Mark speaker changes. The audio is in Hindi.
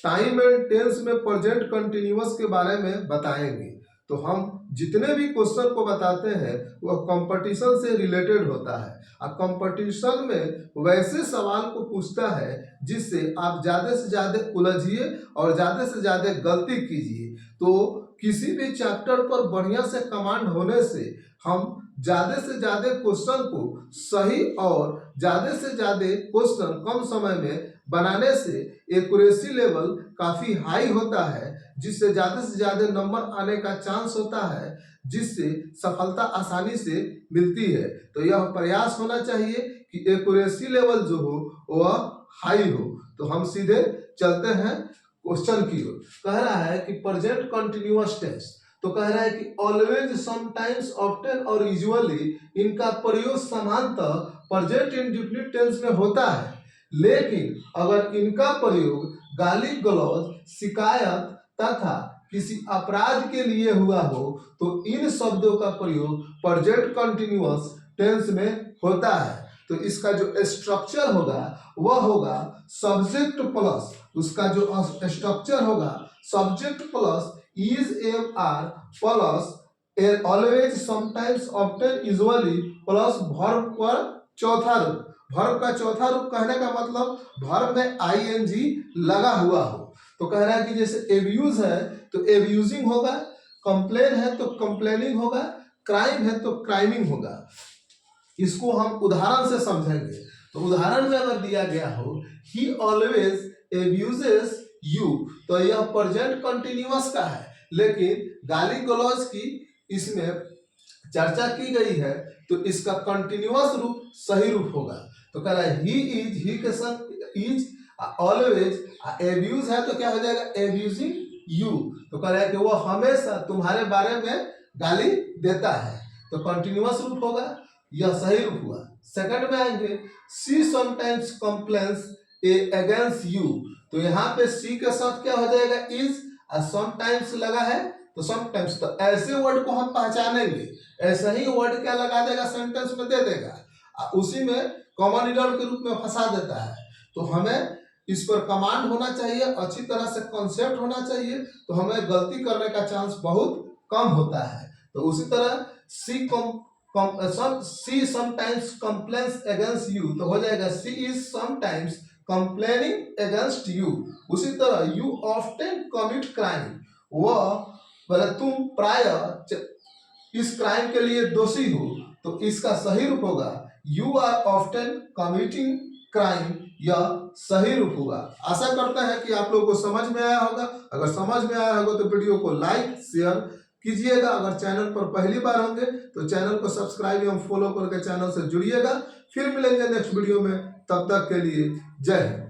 Speaker 1: टाइम एंड टेंस में प्रेजेंट कंटिन्यूअस के बारे में बताएंगे। तो हम जितने भी क्वेश्चन को बताते हैं वह कंपटीशन से रिलेटेड होता है, और कंपटीशन में वैसे सवाल को पूछता है जिससे आप ज़्यादा से ज़्यादा उलझिए और ज़्यादा से ज़्यादा गलती कीजिए। तो किसी भी चैप्टर पर बढ़िया से कमांड होने से हम ज़्यादा से ज़्यादा क्वेश्चन को सही और ज़्यादा से ज़्यादा क्वेश्चन कम समय में बनाने से एक्यूरेसी लेवल काफ़ी हाई होता है, जिससे ज़्यादा से ज़्यादा नंबर आने का चांस होता है, जिससे सफलता आसानी से मिलती है। तो यह प्रयास होना चाहिए कि एक्यूरेसी लेवल जो हो वह हाई हो। तो हम सीधे चलते हैं क्वेश्चन की ओर। कह रहा है कि प्रेजेंट कंटिन्यूअस टेंस, तो कह रहा है कि ऑलवेज, समटाइम्स, ऑफ्टन और यूजुअली इनका प्रयोग सामान्यतः प्रेजेंट इंडेफिनिट टेंस में होता है, लेकिन अगर इनका प्रयोग गाली गलौज, शिकायत तथा किसी अपराध के लिए हुआ हो तो इन शब्दों का प्रयोग प्रेजेंट कंटिन्यूअस टेंस में होता है। तो इसका जो स्ट्रक्चर होगा वह होगा सब्जेक्ट प्लस, उसका जो स्ट्रक्चर होगा subject plus is, am, are plus always, sometimes, often, usually plus verb पर चौथा रूप। वर्ब का चौथा रूप कहने का मतलब वर्ब में आईएनजी लगा हुआ हो। तो कह रहा है कि जैसे एब्यूज है तो एब्यूजिंग होगा, कंप्लेन है तो कंप्लेनिंग होगा, क्राइम है तो क्राइमिंग होगा। इसको हम उदाहरण से समझेंगे। तो उदाहरण में अगर दिया गया हो ही ऑलवेज एब्यूजेस यू, तो यह प्रेजेंट कंटिन्यूअस का है, लेकिन गाली गलौज की इसमें चर्चा की गई है तो इसका कंटिन्यूअस रूप सही रूप होगा। तो कह रहा है ही इज, ही के साथ इज, ऑलवेज, एब्यूज है तो क्या हो जाएगा एब्यूजिंग यू। तो कह रहा है कि वो हमेशा तुम्हारे बारे में गाली देता है, तो कंटिन्यूअस रूप होगा, यह सही रूप हुआ। सेकंड में आएंगे she sometimes complains against you, तो यहाँ पे सी के साथ क्या हो जाएगा इज, और समटाइम्स लगा है तो समटाइम्स, तो ऐसे वर्ड को हम पहचानेंगे, ऐसा ही वर्ड क्या लगा देगा सेंटेंस में दे देगा, उसी में कॉमन रिडल के रूप में फंसा देता है। तो हमें इस पर कमांड होना चाहिए, अच्छी तरह से कॉन्सेप्ट होना चाहिए, तो हमें गलती करने का चांस बहुत कम होता है। तो उसी तरह she sometimes complains against you, तो हो जाएगा she is sometimes complaining against you. उसी तरह यू ऑफ्टन कमिट क्राइम, वह तुम प्राय इस क्राइम के लिए दोषी हो, तो इसका सही रूप होगा you are often committing crime, यह सही रूप होगा। आशा करता है कि आप लोगों को समझ में आया होगा। अगर समझ में आया होगा तो वीडियो को लाइक शेयर कीजिएगा। अगर चैनल पर पहली बार होंगे तो चैनल को सब्सक्राइब एवं फॉलो करके चैनल से जुड़िएगा। फिर मिलेंगे नेक्स्ट वीडियो में, तब तक के लिए जय हिंद।